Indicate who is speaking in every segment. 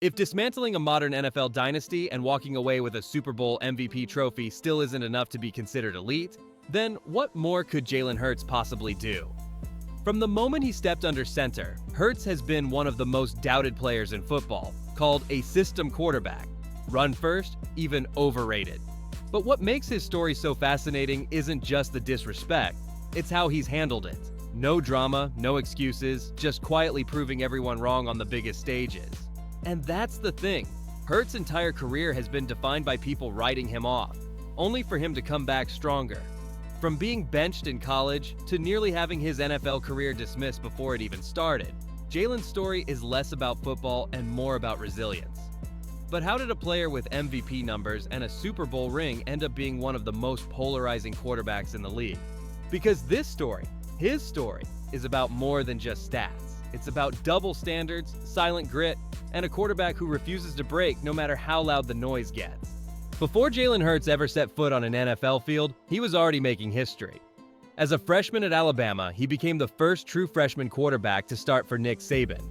Speaker 1: If dismantling a modern NFL dynasty and walking away with a Super Bowl MVP trophy still isn't enough to be considered elite, then what more could Jalen Hurts possibly do? From the moment he stepped under center, Hurts has been one of the most doubted players in football, called a system quarterback, run first, even overrated. But what makes his story so fascinating isn't just the disrespect, it's how he's handled it. No drama, no excuses, just quietly proving everyone wrong on the biggest stages. And that's the thing. Hurts' entire career has been defined by people writing him off, only for him to come back stronger. From being benched in college to nearly having his NFL career dismissed before it even started, Jalen's story is less about football and more about resilience. But how did a player with MVP numbers and a Super Bowl ring end up being one of the most polarizing quarterbacks in the league? Because this story, his story, is about more than just stats. It's about double standards, silent grit, and a quarterback who refuses to break no matter how loud the noise gets. Before Jalen Hurts ever set foot on an NFL field, he was already making history. As a freshman at Alabama, he became the first true freshman quarterback to start for Nick Saban.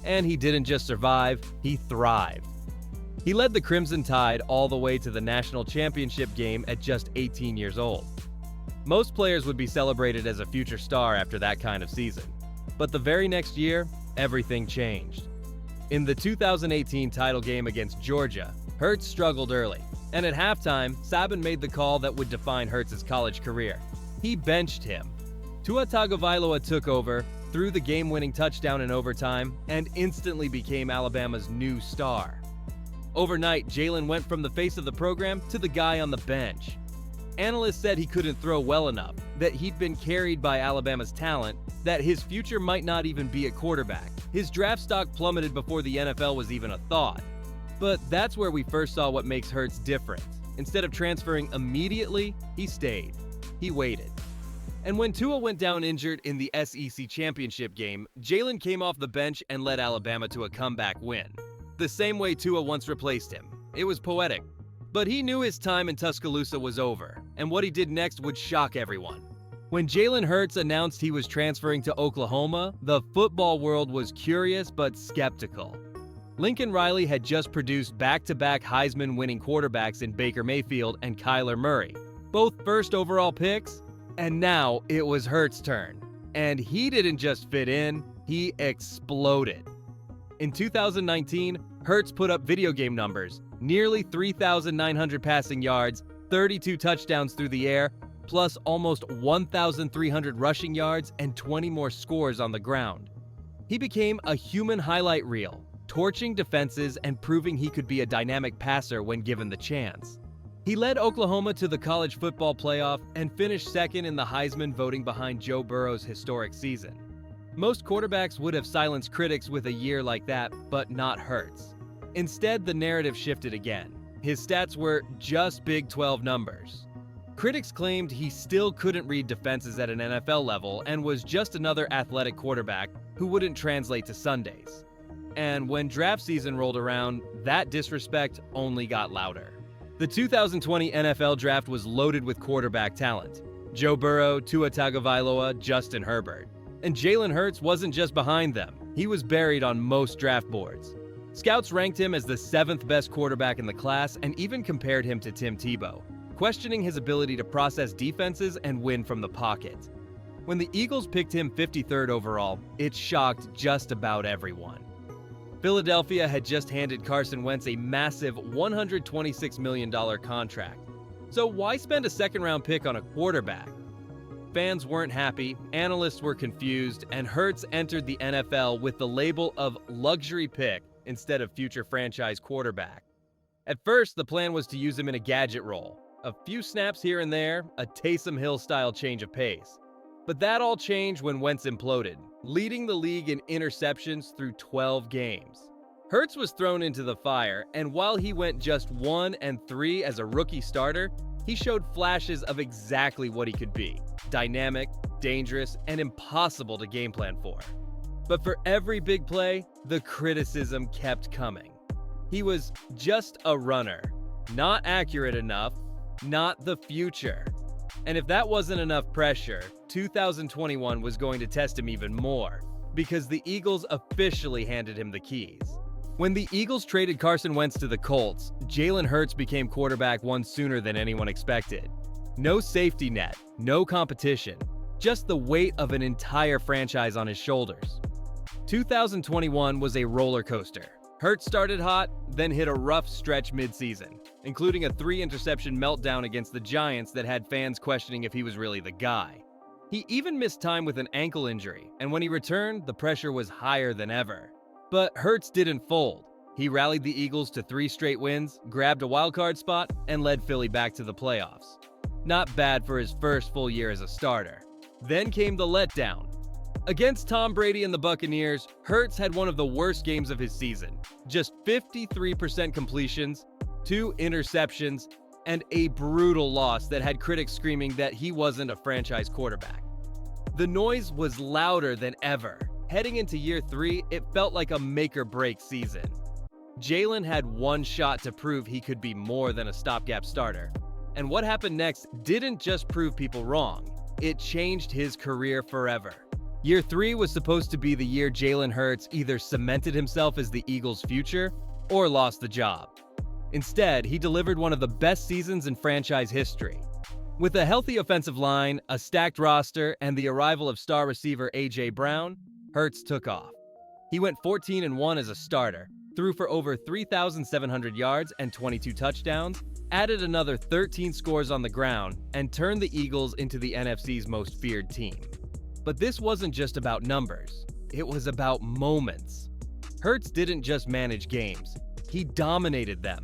Speaker 1: And he didn't just survive, he thrived. He led the Crimson Tide all the way to the national championship game at just 18 years old. Most players would be celebrated as a future star after that kind of season. But the very next year, everything changed. In the 2018 title game against Georgia, Hurts struggled early, and at halftime, Saban made the call that would define Hurts' college career. He benched him. Tua Tagovailoa took over, threw the game-winning touchdown in overtime, and instantly became Alabama's new star. Overnight, Jalen went from the face of the program to the guy on the bench. Analysts said he couldn't throw well enough, that he'd been carried by Alabama's talent, that his future might not even be a quarterback. His draft stock plummeted before the NFL was even a thought. But that's where we first saw what makes Hurts different. Instead of transferring immediately, he stayed. He waited. And when Tua went down injured in the SEC championship game, Jalen came off the bench and led Alabama to a comeback win. The same way Tua once replaced him. It was poetic. But he knew his time in Tuscaloosa was over, and what he did next would shock everyone. When Jalen Hurts announced he was transferring to Oklahoma, the football world was curious but skeptical. Lincoln Riley had just produced back-to-back Heisman-winning quarterbacks in Baker Mayfield and Kyler Murray, both first overall picks, and now it was Hurts' turn. And he didn't just fit in, he exploded. In 2019, Hurts put up video game numbers, nearly 3,900 passing yards, 32 touchdowns through the air, plus almost 1,300 rushing yards and 20 more scores on the ground. He became a human highlight reel, torching defenses and proving he could be a dynamic passer when given the chance. He led Oklahoma to the college football playoff and finished second in the Heisman voting behind Joe Burrow's historic season. Most quarterbacks would have silenced critics with a year like that, but not Hurts. Instead, the narrative shifted again. His stats were just Big 12 numbers. Critics claimed he still couldn't read defenses at an NFL level and was just another athletic quarterback who wouldn't translate to Sundays. And when draft season rolled around, that disrespect only got louder. The 2020 NFL Draft was loaded with quarterback talent. Joe Burrow, Tua Tagovailoa, Justin Herbert. And Jalen Hurts wasn't just behind them. He was buried on most draft boards. Scouts ranked him as the 7th best quarterback in the class and even compared him to Tim Tebow, questioning his ability to process defenses and win from the pocket. When the Eagles picked him 53rd overall, it shocked just about everyone. Philadelphia had just handed Carson Wentz a massive $126 million contract. So why spend a second-round pick on a quarterback? Fans weren't happy, analysts were confused, and Hurts entered the NFL with the label of luxury pick instead of future franchise quarterback. At first, the plan was to use him in a gadget role. A few snaps here and there, a Taysom Hill-style change of pace. But that all changed when Wentz imploded, leading the league in interceptions through 12 games. Hurts was thrown into the fire, and while he went just 1-3 as a rookie starter, he showed flashes of exactly what he could be: dynamic, dangerous, and impossible to game plan for. But for every big play, the criticism kept coming. He was just a runner, not accurate enough, not the future. And if that wasn't enough pressure, 2021 was going to test him even more, because the Eagles officially handed him the keys. When the Eagles traded Carson Wentz to the Colts, Jalen Hurts became quarterback one sooner than anyone expected. No safety net, no competition, just the weight of an entire franchise on his shoulders. 2021 was a roller coaster. Hurts started hot, then hit a rough stretch midseason, including a 3-interception meltdown against the Giants that had fans questioning if he was really the guy. He even missed time with an ankle injury, and when he returned, the pressure was higher than ever. But Hurts didn't fold. He rallied the Eagles to 3 straight wins, grabbed a wildcard spot, and led Philly back to the playoffs. Not bad for his first full year as a starter. Then came the letdown. Against Tom Brady and the Buccaneers, Hurts had one of the worst games of his season. Just 53% completions, 2 interceptions, and a brutal loss that had critics screaming that he wasn't a franchise quarterback. The noise was louder than ever. Heading into year 3, it felt like a make-or-break season. Jalen had one shot to prove he could be more than a stopgap starter. And what happened next didn't just prove people wrong, it changed his career forever. Year 3 was supposed to be the year Jalen Hurts either cemented himself as the Eagles' future or lost the job. Instead, he delivered one of the best seasons in franchise history. With a healthy offensive line, a stacked roster, and the arrival of star receiver A.J. Brown, Hurts took off. He went 14-1 as a starter, threw for over 3,700 yards and 22 touchdowns, added another 13 scores on the ground, and turned the Eagles into the NFC's most feared team. But this wasn't just about numbers. It was about moments. Hurts didn't just manage games. He dominated them.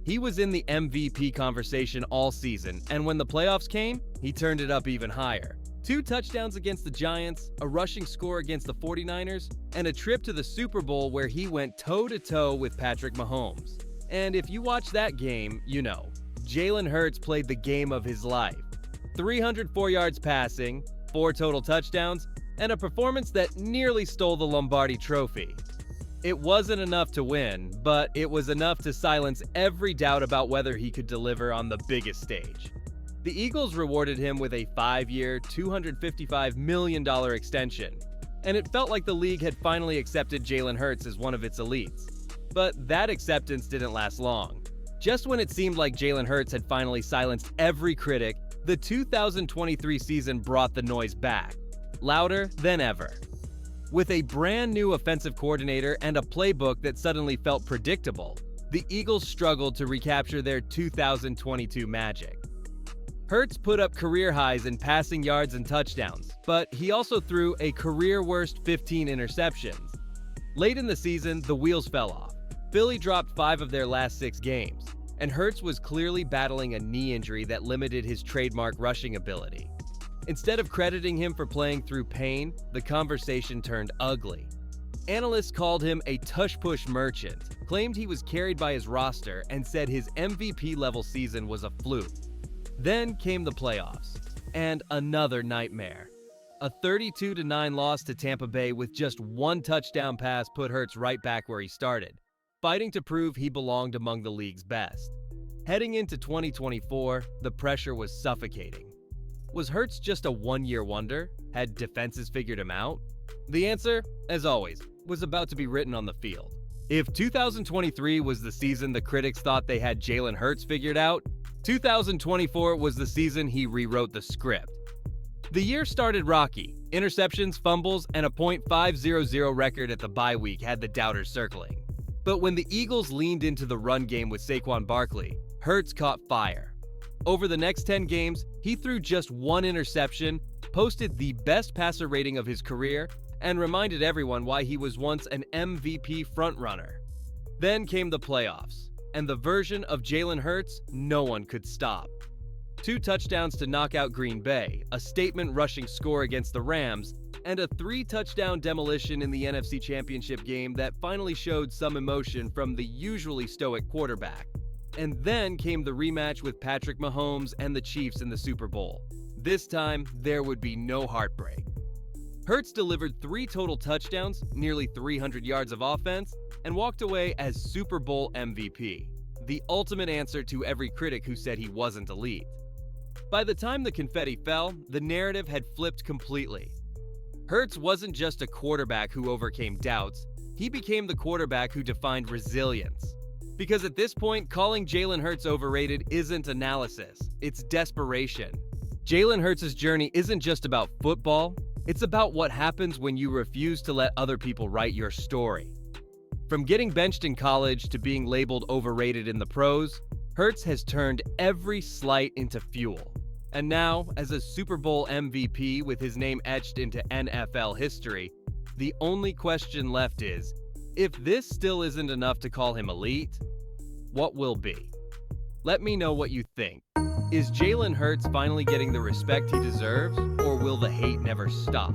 Speaker 1: He was in the MVP conversation all season, and when the playoffs came, he turned it up even higher. 2 touchdowns against the Giants, a rushing score against the 49ers, and a trip to the Super Bowl where he went toe-to-toe with Patrick Mahomes. And if you watch that game, you know, Jalen Hurts played the game of his life. 304 yards passing, 4 total touchdowns, and a performance that nearly stole the Lombardi Trophy. It wasn't enough to win, but it was enough to silence every doubt about whether he could deliver on the biggest stage. The Eagles rewarded him with a 5-year, $255 million extension, and it felt like the league had finally accepted Jalen Hurts as one of its elites. But that acceptance didn't last long. Just when it seemed like Jalen Hurts had finally silenced every critic, the 2023 season brought the noise back, louder than ever. With a brand new offensive coordinator and a playbook that suddenly felt predictable, the Eagles struggled to recapture their 2022 magic. Hurts put up career highs in passing yards and touchdowns, but he also threw a career-worst 15 interceptions. Late in the season, the wheels fell off. Philly dropped 5 of their last 6 games, and Hurts was clearly battling a knee injury that limited his trademark rushing ability. Instead of crediting him for playing through pain, the conversation turned ugly. Analysts called him a tush-push merchant, claimed he was carried by his roster, and said his MVP-level season was a fluke. Then came the playoffs, and another nightmare. A 32-9 loss to Tampa Bay with just 1 touchdown pass put Hurts right back where he started, fighting to prove he belonged among the league's best. Heading into 2024, the pressure was suffocating. Was Hurts just a one-year wonder? Had defenses figured him out? The answer, as always, was about to be written on the field. If 2023 was the season the critics thought they had Jalen Hurts figured out, 2024 was the season he rewrote the script. The year started rocky. Interceptions, fumbles, and a .500 record at the bye week had the doubters circling. But when the Eagles leaned into the run game with Saquon Barkley, Hurts caught fire. Over the next 10 games, he threw just 1 interception, posted the best passer rating of his career, and reminded everyone why he was once an MVP frontrunner. Then came the playoffs, and the version of Jalen Hurts no one could stop. 2 touchdowns to knock out Green Bay, a statement rushing score against the Rams, and a 3-touchdown demolition in the NFC Championship game that finally showed some emotion from the usually stoic quarterback. And then came the rematch with Patrick Mahomes and the Chiefs in the Super Bowl. This time, there would be no heartbreak. Hurts delivered 3 total touchdowns, nearly 300 yards of offense, and walked away as Super Bowl MVP, the ultimate answer to every critic who said he wasn't elite. By the time the confetti fell, the narrative had flipped completely. Hurts wasn't just a quarterback who overcame doubts, he became the quarterback who defined resilience. Because at this point, calling Jalen Hurts overrated isn't analysis, it's desperation. Jalen Hurts' journey isn't just about football, it's about what happens when you refuse to let other people write your story. From getting benched in college to being labeled overrated in the pros, Hurts has turned every slight into fuel. And now, as a Super Bowl MVP with his name etched into NFL history, the only question left is, if this still isn't enough to call him elite, what will be? Let me know what you think. Is Jalen Hurts finally getting the respect he deserves, or will the hate never stop?